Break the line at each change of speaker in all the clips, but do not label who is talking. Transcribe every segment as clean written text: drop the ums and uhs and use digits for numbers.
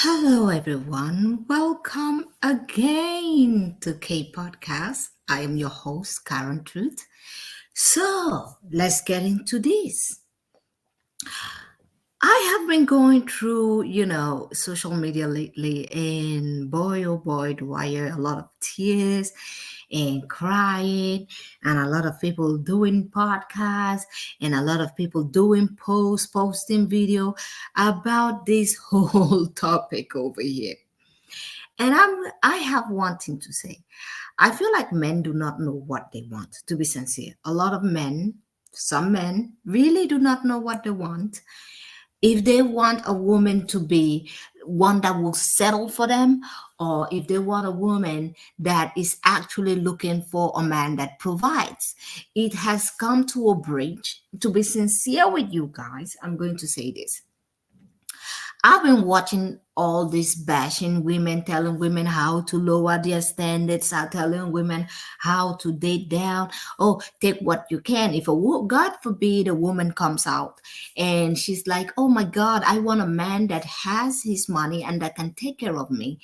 Hello, everyone. Welcome again to K Podcast. I am your host, Karen Truth. So let's get into this. I have been going through, social media lately, and boy, oh boy, do I hear a lot of tears and crying, and a lot of people doing podcasts, and a lot of people doing posting video about this whole topic over here. And I have one thing to say. I feel like men do not know what they want, to be sincere. A lot of men, some men really do not know what they want. If they want a woman to be one that will settle for them, or if they want a woman that is actually looking for a man that provides. It has come to a bridge. To be sincere with you guys, I'm going to say this. I've been watching all this bashing women, telling women how to lower their standards, telling women how to date down. Oh, take what you can. If God forbid, a woman comes out and she's like, "Oh my God, I want a man that has his money and that can take care of me."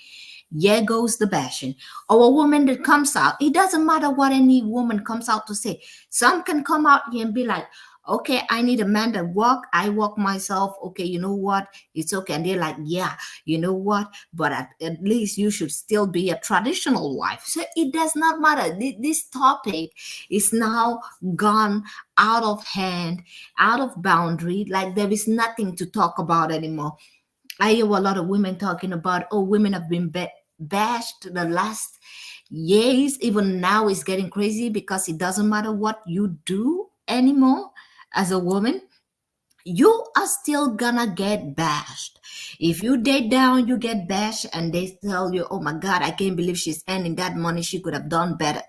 Here goes the bashing. Or a woman that comes out, it doesn't matter what any woman comes out to say. Some can come out here and be like, okay, I need a man that walk. I walk myself. Okay, you know what? It's okay. And they're like, yeah, you know what? But at least you should still be a traditional wife. So it does not matter. This topic is now gone out of hand, out of boundary. Like there is nothing to talk about anymore. I hear a lot of women talking about, oh, women have been bashed the last years. Even now, it's getting crazy because it doesn't matter what you do anymore as a woman. You are still gonna get bashed. If you date down, you get bashed, and they tell you, oh my God, I can't believe she's earning that money. She could have done better.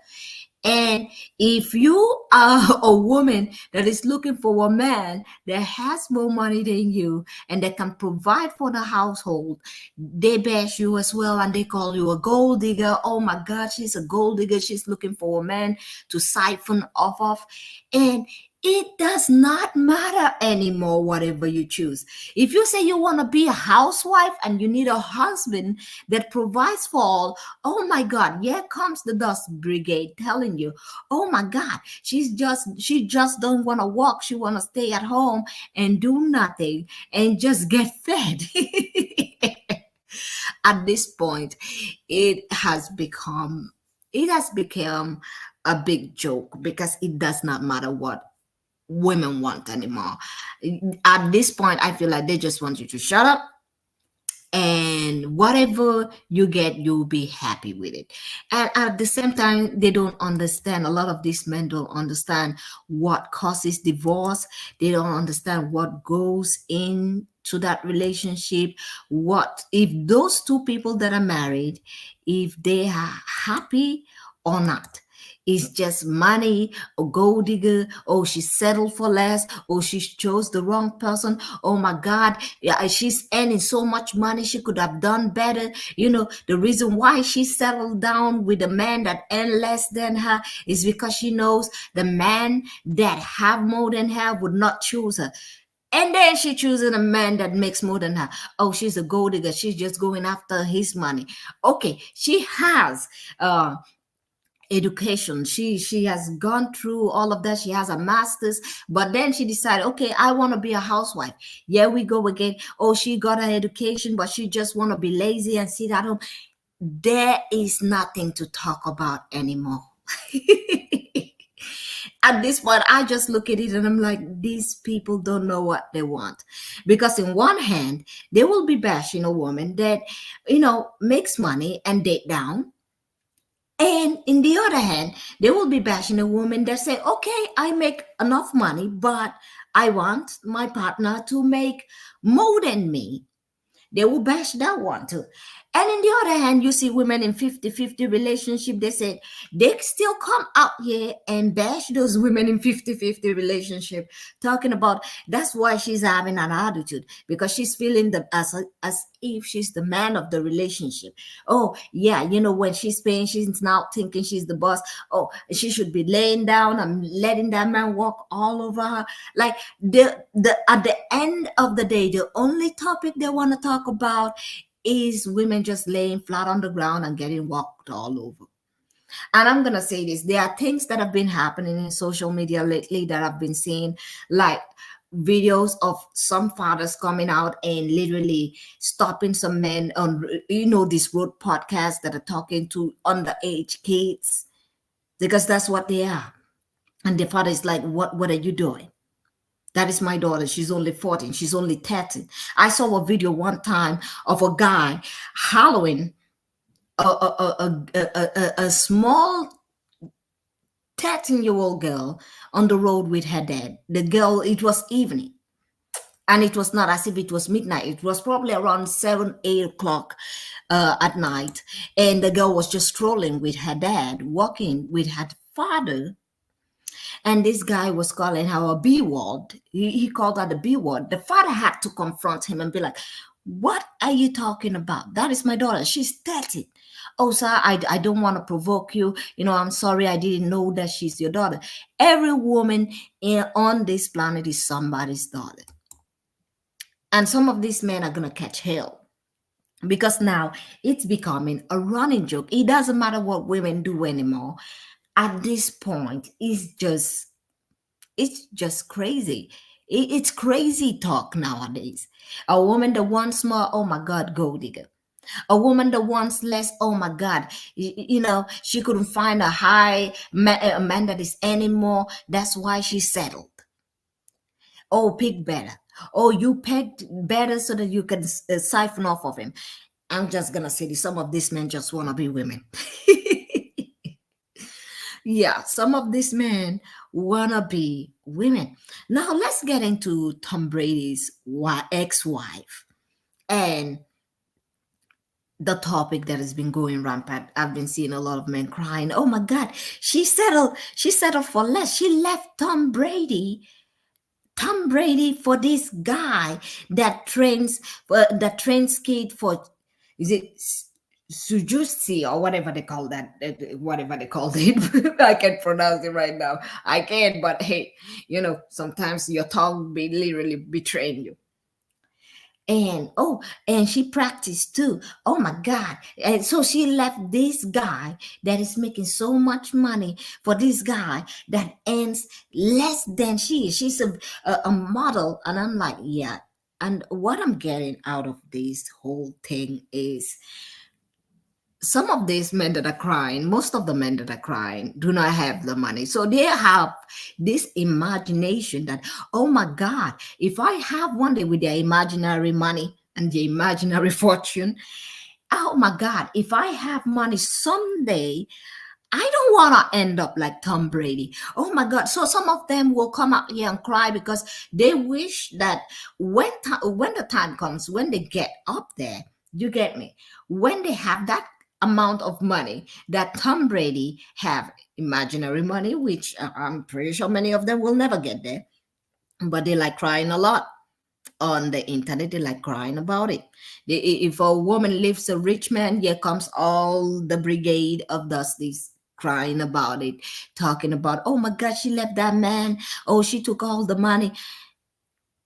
And if you are a woman that is looking for a man that has more money than you and that can provide for the household, they bash you as well and they call you a gold digger. Oh my God, she's a gold digger. She's looking for a man to siphon off of. And it does not matter anymore, whatever you choose. If you say you want to be a housewife and you need a husband that provides for all, oh my God, here comes the dust brigade telling you, oh my God, she just don't want to walk. She want to stay at home and do nothing and just get fed. At this point, it has become a big joke because it does not matter what women want anymore. At this point, I feel like they just want you to shut up, and whatever you get, you'll be happy with it. And at the same time, they don't understand. A lot of these men don't understand what causes divorce. They don't understand what goes into that relationship. What if those two people that are married, if they are happy or not? It's just money or gold digger. Oh, she settled for less. Oh, she chose the wrong person. Oh my God, yeah, she's earning so much money. She could have done better. The reason why she settled down with a man that earned less than her is because she knows the man that have more than her would not choose her. And then she choosing a man that makes more than her. Oh, she's a gold digger. She's just going after his money. Okay, she has education. She has gone through all of that. She has a master's, but then she decided, okay, I want to be a housewife. Here we go again. Oh, she got her education, but she just want to be lazy and sit at home. There is nothing to talk about anymore. At this point, I just look at it and I'm like, these people don't know what they want. Because in one hand, they will be bashing a woman that, makes money and date down. And in the other hand, they will be bashing a woman that say, okay, I make enough money, but I want my partner to make more than me. They will bash that one too. And in the other hand, you see women in 50-50 relationship, they say they still come out here and bash those women in 50-50 relationship, talking about that's why she's having an attitude, because she's feeling as if she's the man of the relationship. Oh, yeah, when she's paying, she's now thinking she's the boss. Oh, she should be laying down and letting that man walk all over her. Like the at the end of the day, the only topic they want to talk about is women just laying flat on the ground and getting walked all over. And I'm gonna say this: there are things that have been happening in social media lately that I've been seeing, like videos of some fathers coming out and literally stopping some men on, these road podcasts that are talking to underage kids, because that's what they are. And the father is like, what are you doing? That is my daughter. She's only 14. She's only 13. I saw a video one time of a guy hollowing a small 13-year-old girl on the road with her dad. The girl, it was evening. And it was not as if it was midnight. It was probably around 7, 8 o'clock at night. And the girl was just strolling with her dad, walking with her father. And this guy was calling her a B word. He called her the B word. The father had to confront him and be like, what are you talking about? That is my daughter. She's 13. Oh, sir, I don't want to provoke you. I'm sorry. I didn't know that she's your daughter. Every woman on this planet is somebody's daughter. And some of these men are going to catch hell, because now it's becoming a running joke. It doesn't matter what women do anymore. At this point, it's just crazy. It's crazy talk nowadays. A woman that wants more, oh my God, gold digger. A woman that wants less, oh my God, she couldn't find a man that is anymore. That's why she settled. Oh, pick better. Oh, you picked better so that you can siphon off of him. I'm just gonna say this: some of these men just wanna be women. Yeah, some of these men wanna be women. Now let's get into Tom Brady's ex-wife and the topic that has been going rampant. I've been seeing a lot of men crying, "Oh my God, she settled for less. She left Tom Brady for this guy that trains kid for, is it Sujusi or whatever they call that, whatever they called it." I can't pronounce it right now. I can't, but hey, sometimes your tongue be literally betraying you. And she practiced too. Oh my God. And so she left this guy that is making so much money for this guy that earns less than she is. She's a model. And I'm like, yeah. And what I'm getting out of this whole thing is, some of these men that are crying, most of the men that are crying, do not have the money. So they have this imagination that, oh my God, if I have one day with their imaginary money and the imaginary fortune, oh my God, if I have money someday, I don't want to end up like Tom Brady. Oh my God. So some of them will come up here and cry because they wish that when the time comes, when they get up there, you get me? When they have that amount of money that Tom Brady have, imaginary money, which I'm pretty sure many of them will never get there, but they like crying a lot on the internet. They like crying about it. If a woman leaves a rich man, here comes all the brigade of dusties crying about it, talking about, oh my God, she left that man. Oh, she took all the money.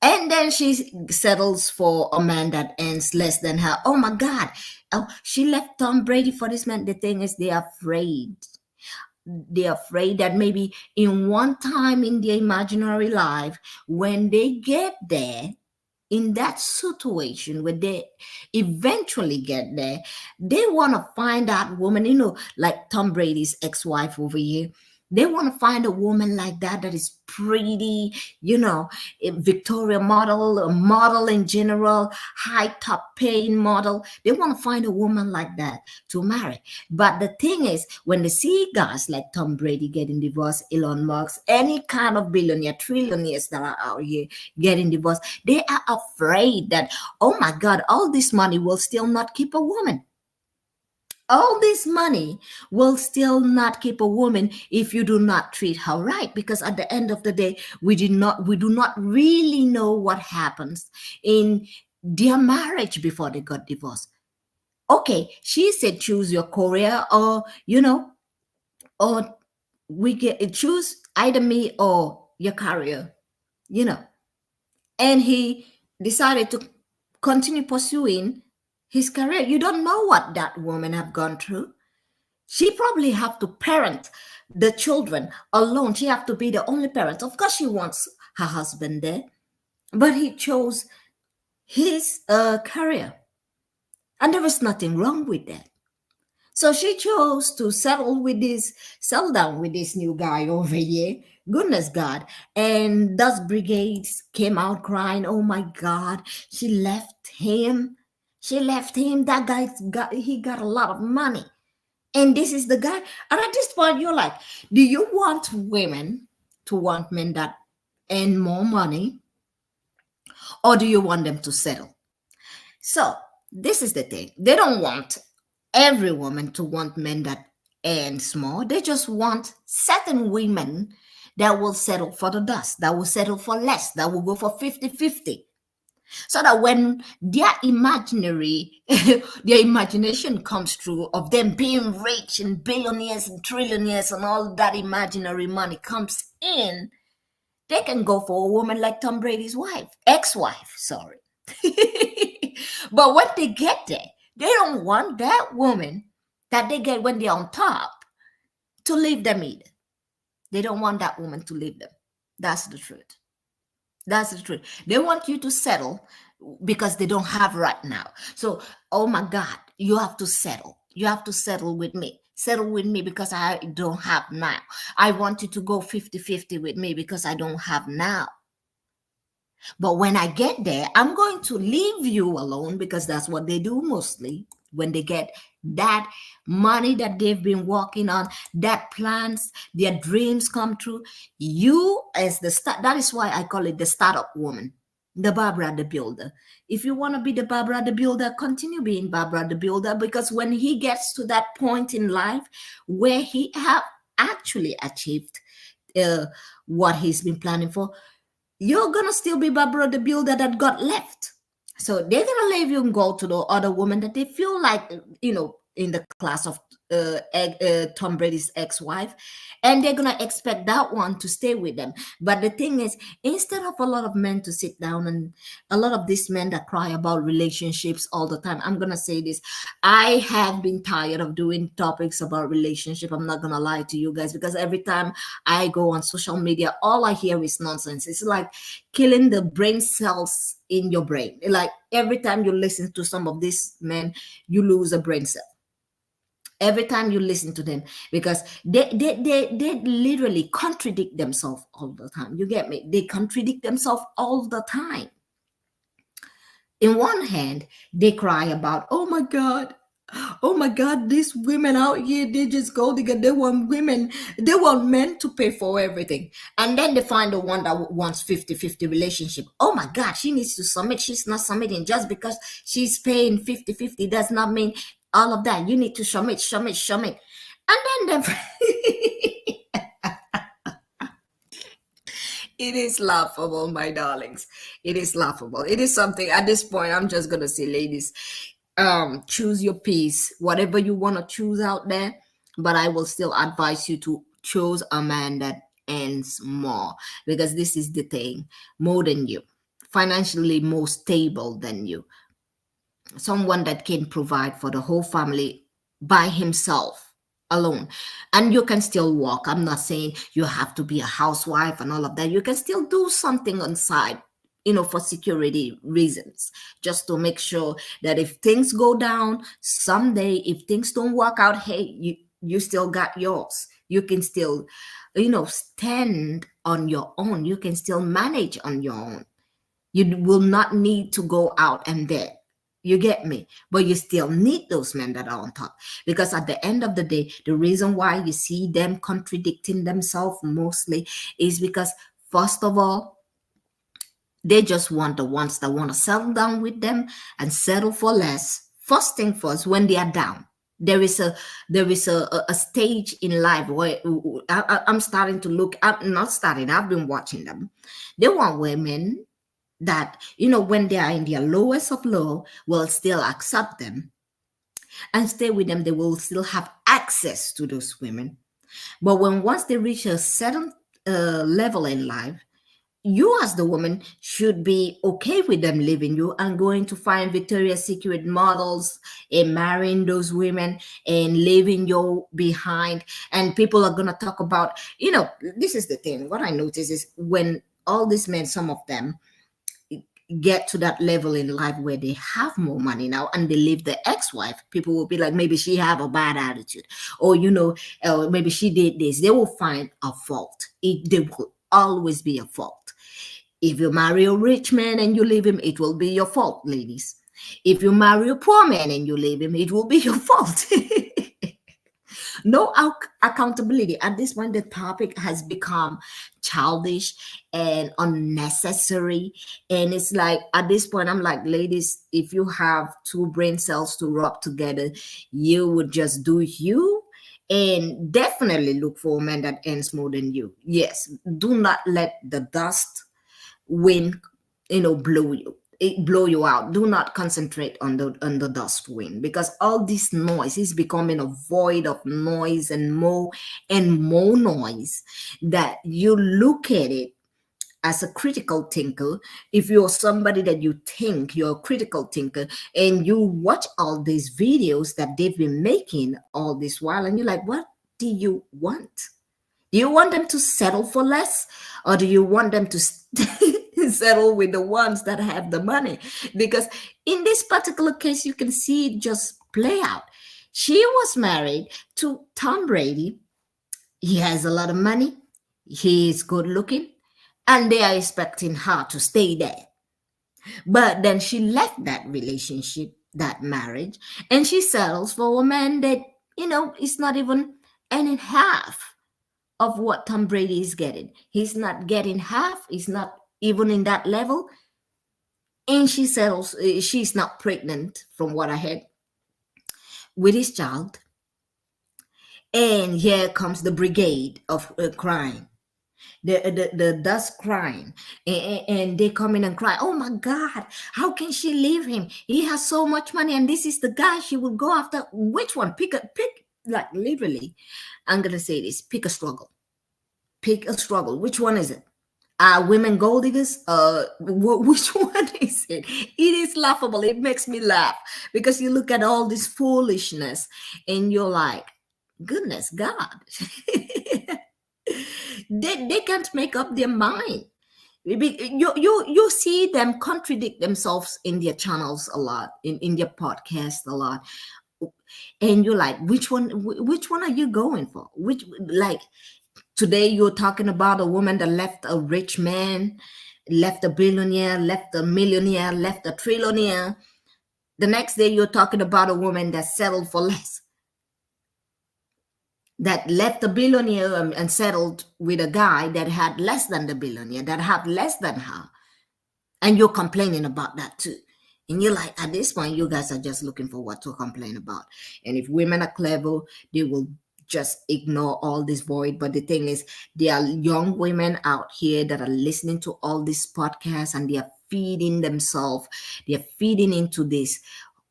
And then she settles for a man that earns less than her. Oh my God. Oh, she left Tom Brady for this man. The thing is, they're afraid. They're afraid that maybe in one time in their imaginary life, when they get there, in that situation where they eventually get there, they want to find that woman, like Tom Brady's ex-wife over here. They want to find a woman like that is pretty, a Victoria model, a model in general, high top paying model. They want to find a woman like that to marry. But the thing is, when they see guys like Tom Brady getting divorced, Elon Musk, any kind of billionaire, trillionaires that are out here getting divorced, they are afraid that, oh my God, all this money will still not keep a woman. All this money will still not keep a woman if you do not treat her right, because at the end of the day, we do not really know what happens in their marriage before they got divorced. Okay, she said choose your career, or we get choose either me or your career, you know and he decided to continue pursuing his career. You don't know what that woman have gone through. She probably have to parent the children alone. She have to be the only parent. Of course, she wants her husband there, but he chose his career, and there is nothing wrong with that. So she chose to settle down with this new guy over here. Goodness God. And those brigades came out crying, oh my God, she left him. She left him. That he got a lot of money. And this is the guy. And at this point, you're like, do you want women to want men that earn more money? Or do you want them to settle? So this is the thing. They don't want every woman to want men that earn more. They just want certain women that will settle for the dust, that will settle for less, that will go for 50-50. So that when their imaginary, their imagination comes true of them being rich and billionaires and trillionaires and all that imaginary money comes in, they can go for a woman like Tom Brady's wife, ex-wife, sorry. But when they get there, they don't want that woman that they get when they're on top to leave them either. They don't want that woman to leave them. That's the truth. That's the truth. They want you to settle because they don't have right now. So, oh my God, you have to settle. You have to settle with me. Settle with me because I don't have now. I want you to go 50-50 with me because I don't have now. But when I get there, I'm going to leave you alone because that's what they do mostly when they get that money that they've been working on, that plans, their dreams come true. You as the start, that is why I call it the startup woman, the Barbara the Builder. If you want to be the Barbara the Builder, continue being Barbara the Builder because when he gets to that point in life where he have actually achieved uh, what he's been planning for, you're gonna still be Barbara the Builder that got left. So they're gonna leave you and go to the other woman that they feel like, in the class of Tom Brady's ex-wife, and they're gonna expect that one to stay with them. But the thing is, instead of a lot of men to sit down and a lot of these men that cry about relationships all the time, I'm gonna say this: I have been tired of doing topics about relationship. I'm not gonna lie to you guys because every time I go on social media, all I hear is nonsense. It's like killing the brain cells in your brain. Like every time you listen to some of these men, you lose a brain cell. Every time you listen to them, because they literally contradict themselves all the time. You get me? They contradict themselves all the time. In one hand, they cry about, oh my God, these women out here, they just go together. They want women, they want men to pay for everything. And then they find the one that wants 50-50 relationship. Oh my God, she needs to submit. She's not submitting just because she's paying 50-50 does not mean all of that. You need to submit. And then it is laughable, my darlings. It is laughable. It is something at this point. I'm just gonna say, ladies, choose your piece, whatever you want to choose out there. But I will still advise you to choose a man that earns more because this is the thing, more than you, financially more stable than you, someone that can provide for the whole family by himself alone. And you can still walk. I'm not saying you have to be a housewife and all of that. You can still do something on side, for security reasons, just to make sure that if things go down someday, if things don't work out, hey, you still got yours. You can still stand on your own. You can still manage on your own. You will not need to go out and beg. You get me? But you still need those men that are on top. Because at the end of the day, the reason why you see them contradicting themselves mostly is because, first of all, they just want the ones that want to settle down with them and settle for less. First thing first, when they are down, there is a stage in life where I'm starting to look. I'm not starting. I've been watching them. They want women that when they are in their lowest of low will still accept them and stay with them. They will still have access to those women. But when once they reach a certain level in life, you as the woman should be okay with them leaving you and going to find Victoria's Secret models and marrying those women and leaving you behind. And people are going to talk about, this is the thing. What I notice is when all these men, some of them, get to that level in life where they have more money now and they leave the ex-wife, people will be like, maybe she have a bad attitude, or maybe she did this. They will find a fault. There will always be a fault. If you marry a rich man and you leave him, it will be your fault, ladies. If you marry a poor man and you leave him, it will be your fault. No accountability. At this point, the topic has become childish and unnecessary. And it's like, at this point, I'm like, ladies, if you have two brain cells to rub together, you would just do you. And definitely look for a man that earns more than you. Yes, do not let the dust wind, blow you out. Do not concentrate on the dust wind, because all this noise is becoming a void of noise and more noise, that you look at it as a critical thinker. If you're somebody that you think you're a critical thinker and you watch all these videos that they've been making all this while, and you're like, what do you want? Do you want them to settle for less, or do you want them to settle with the ones that have the money? Because in this particular case, you can see it just play out. She was married to Tom Brady. He has a lot of money. He is good looking, and they are expecting her to stay there. But then she left that relationship, that marriage, and she settles for a man that, is not even earning half of what Tom Brady is getting. He's not getting half. He's not even in that level. And she settles, she's not pregnant, from what I heard, with his child. And here comes the brigade of crying. The dust crying, and they come in and cry, oh my God, how can she leave him? He has so much money, and this is the guy she would go after. Which one? Pick, like, literally, I'm gonna say this: pick a struggle. Pick a struggle. Which one is it? Are women gold diggers? Which one is it? It is laughable. It makes me laugh, because you look at all this foolishness and you're like, goodness God. They can't make up their mind. You see them contradict themselves in their channels a lot, in their podcast a lot. And you're like, which one are you going for? Which, like, today you're talking about a woman that left a rich man, left a billionaire, left a millionaire, left a trillionaire. The next day you're talking about a woman that settled for less, that left the billionaire and settled with a guy that had less than the billionaire, that had less than her. And you're complaining about that too. And you're like, at this point, you guys are just looking for what to complain about. And if women are clever, they will just ignore all this void. But the thing is, there are young women out here that are listening to all these podcasts, and they are feeding themselves. They are feeding into this,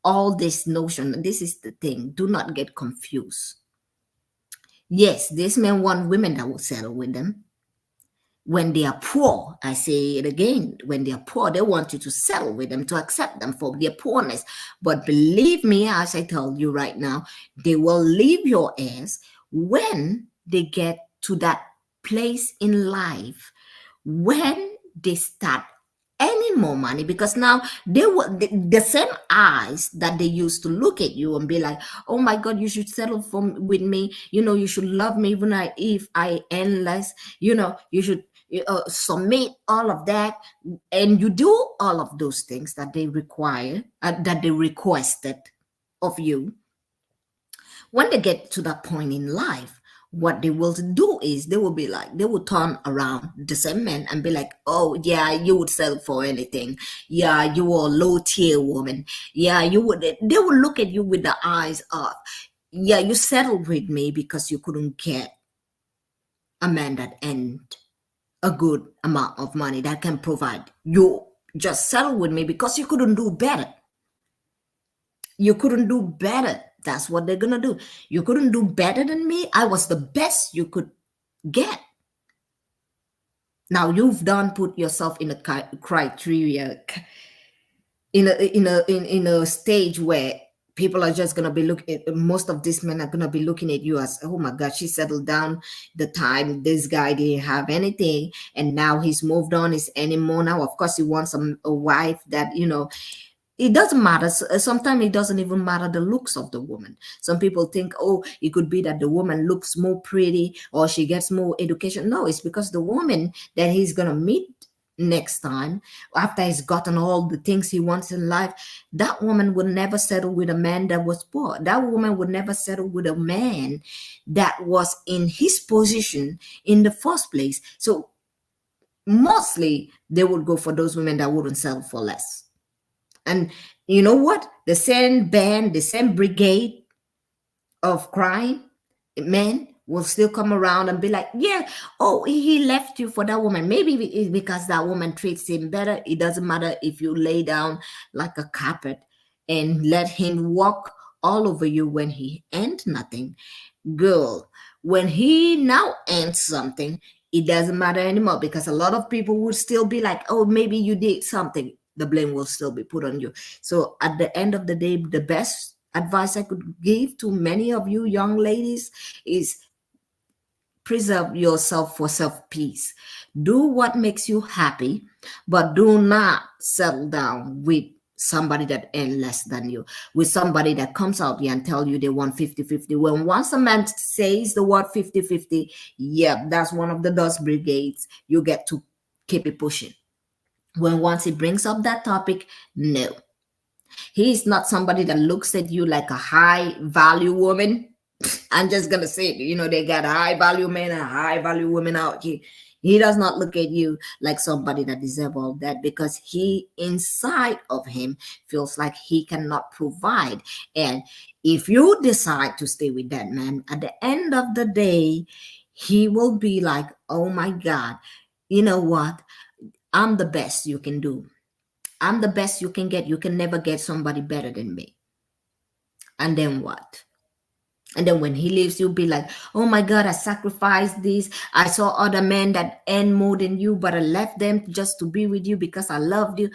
all this notion. This is the thing. Do not get confused. Yes, these men want women that will settle with them. When they are poor, I say it again, when they are poor, they want you to settle with them, to accept them for their poorness. But believe me, as I tell you right now, they will leave your ass when they get to that place in life, when they start earning more money, because now they will, the same eyes that they used to look at you and be like, oh my God, you should settle with me, you should love me even if I earn less, you should submit all of that, and you do all of those things that they require, that they requested of you. When they get to that point in life, what they will do is they will turn around the same men and be like, oh yeah, you would settle for anything. Yeah, you are a low tier woman. Yeah, you would. They will look at you with the eyes of, yeah, you settled with me because you couldn't get a man that earned a good amount of money that can provide. You just settled with me because you couldn't do better. You couldn't do better. That's what they're gonna do. You couldn't do better than me. I was the best you could get. Now you've done put yourself in a criteria, in a stage where people are just gonna be looking. Most of these men are gonna be looking at you as, oh my God, she settled down. The time this guy didn't have anything, and now he's moved on. Is anymore now? Of course, he wants a wife that it doesn't matter. Sometimes it doesn't even matter the looks of the woman. Some people think, oh, it could be that the woman looks more pretty or she gets more education. No, it's because the woman that he's going to meet next time, after he's gotten all the things he wants in life, that woman would never settle with a man that was poor. That woman would never settle with a man that was in his position in the first place. So mostly they would go for those women that wouldn't settle for less. And you know what? The same band, the same brigade of crime men will still come around and be like, yeah, oh, he left you for that woman. Maybe it's because that woman treats him better. It doesn't matter if you lay down like a carpet and let him walk all over you when he ain't nothing. Girl, when he now ends something, it doesn't matter anymore, because a lot of people would still be like, oh, maybe you did something. The blame will still be put on you. So at the end of the day, the best advice I could give to many of you young ladies is preserve yourself for self peace. Do what makes you happy, but do not settle down with somebody that earn less than you, with somebody that comes out here and tell you they want 50-50. When once a man says the word 50-50, yeah, that's one of the dust brigades. You get to keep it pushing. When once he brings up that topic, no, he is not somebody that looks at you like a high value woman. I'm just gonna say it. They got high value men and high value women out here. He does not look at you like somebody that deserves all that, because he inside of him feels like he cannot provide. And if you decide to stay with that man, at the end of the day, he will be like, oh my God, you know what? I'm the best you can do. I'm the best you can get. You can never get somebody better than me. And then what? And then when he leaves, you'll be like, oh my God, I sacrificed this. I saw other men that earn more than you, but I left them just to be with you because I loved you.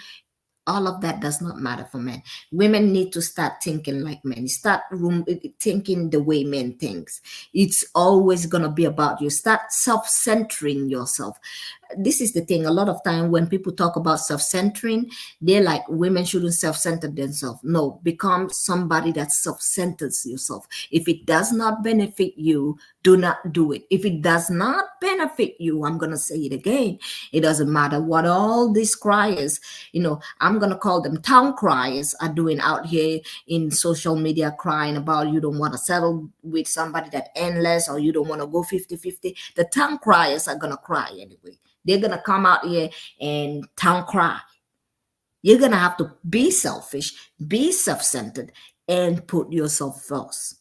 All of that does not matter for men. Women need to start thinking like men. Start thinking the way men thinks. It's always going to be about you. Start self-centering yourself. This is the thing. A lot of time when people talk about self-centering, they're like, women shouldn't self-center themselves. No, become somebody that self-centers yourself. If it does not benefit you, do not do it. If it does not benefit you, I'm going to say it again. It doesn't matter what all these criers, I'm going to call them town criers, are doing out here in social media, crying about you don't want to settle with somebody that endless, or you don't want to go 50-50. The town criers are going to cry anyway. They're going to come out here and town cry. You're going to have to be selfish, be self-centered, and put yourself first.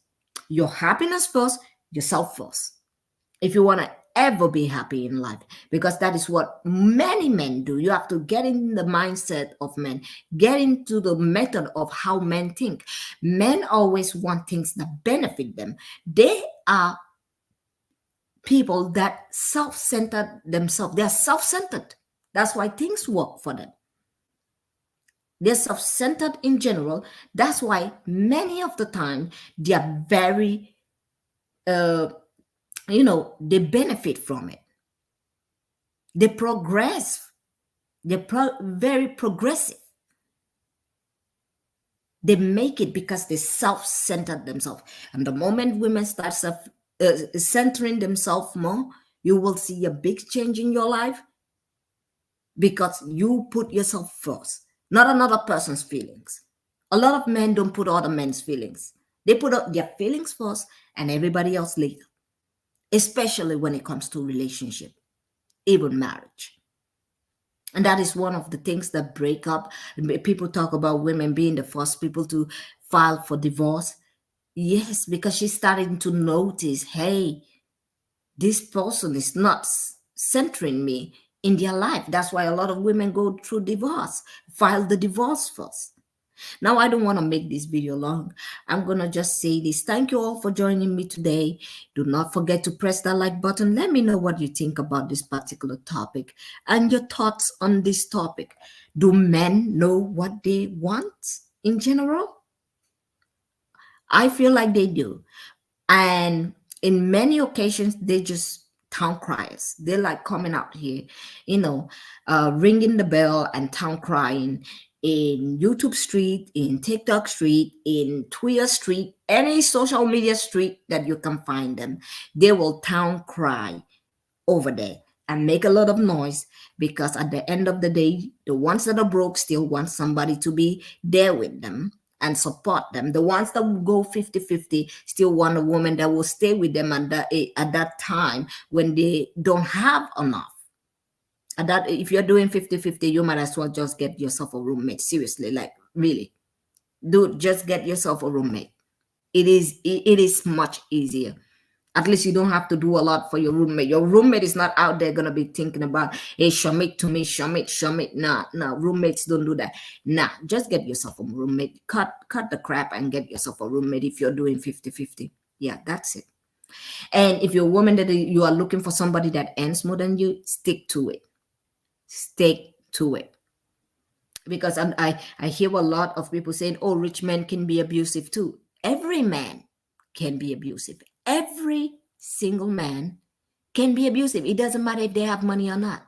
Your happiness first, yourself first. If you want to ever be happy in life, because that is what many men do. You have to get in the mindset of men, get into the method of how men think. Men always want things that benefit them. They are people that self-centered themselves. They're self-centered. That's why things work for them. They're self-centered in general. That's why many of the time they are very they benefit from it. They progress. They're very progressive. They make it because they self-centered themselves. And the moment women start centering themselves more, you will see a big change in your life, because you put yourself first, not another person's feelings. A lot of men don't put other men's feelings. They put up their feelings first and everybody else later, especially when it comes to relationship, even marriage. And that is one of the things that break up. People talk about women being the first people to file for divorce. Yes, because she's starting to notice, hey, this person is not centering me in their life. That's why a lot of women go through divorce, file the divorce first. Now, I don't want to make this video long. I'm going to just say this. Thank you all for joining me today. Do not forget to press that like button. Let me know what you think about this particular topic and your thoughts on this topic. Do men know what they want in general? I feel like they do. And in many occasions, they just town criers. They're like coming out here, ringing the bell and town crying in YouTube street, in TikTok street, in Twitter street, any social media street that you can find them. They will town cry over there and make a lot of noise, because at the end of the day, the ones that are broke still want somebody to be there with them and support them. The ones that will go 50-50 still want a woman that will stay with them at that time when they don't have enough. And that, if you're doing 50-50, you might as well just get yourself a roommate. Seriously, like really. Dude, just get yourself a roommate. It is much easier. At least you don't have to do a lot for your roommate. Your roommate is not out there gonna be thinking about, hey, Shamit to me, Shamit. Nah, roommates don't do that. Nah, just get yourself a roommate. Cut the crap and get yourself a roommate if you're doing 50-50. Yeah, that's it. And if you're a woman that you are looking for somebody that earns more than you, stick to it. Stick to it. Because I hear a lot of people saying, oh, rich men can be abusive too. Every man can be abusive. Every single man can be abusive. It doesn't matter if they have money or not.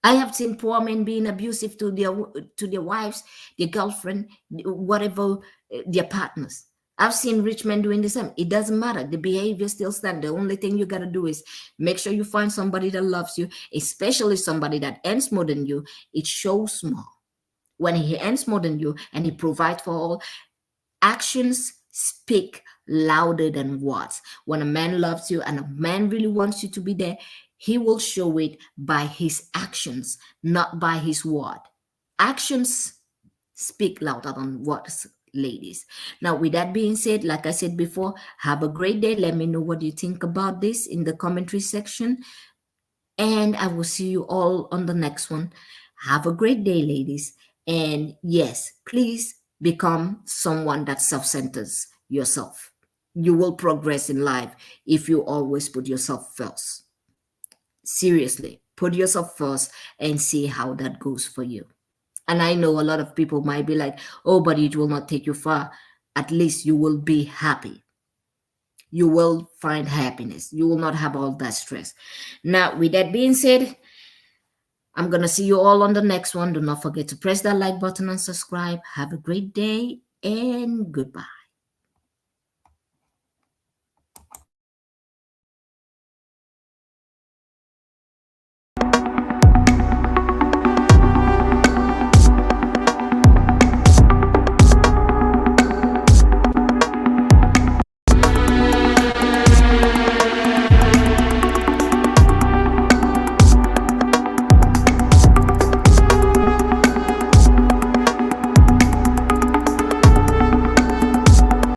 I have seen poor men being abusive to their wives, their girlfriend, whatever, their partners. I've seen rich men doing the same. It doesn't matter. The behavior still stands. The only thing you gotta do is make sure you find somebody that loves you, especially somebody that earns more than you. It shows more when he earns more than you and he provides for all. Actions speak louder than words. When a man loves you and a man really wants you to be there, he will show it by his actions, not by his word. Actions speak louder than words, ladies. Now, with that being said, like I said before, have a great day. Let me know what you think about this in the commentary section. And I will see you all on the next one. Have a great day, ladies. And yes, please become someone that self centers yourself. You will progress in life if you always put yourself first. Seriously, put yourself first and see how that goes for you. And I know a lot of people might be like, oh, but it will not take you far. At least you will be happy. You will find happiness. You will not have all that stress. Now, with that being said, I'm going to see you all on the next one. Do not forget to press that like button and subscribe. Have a great day and goodbye.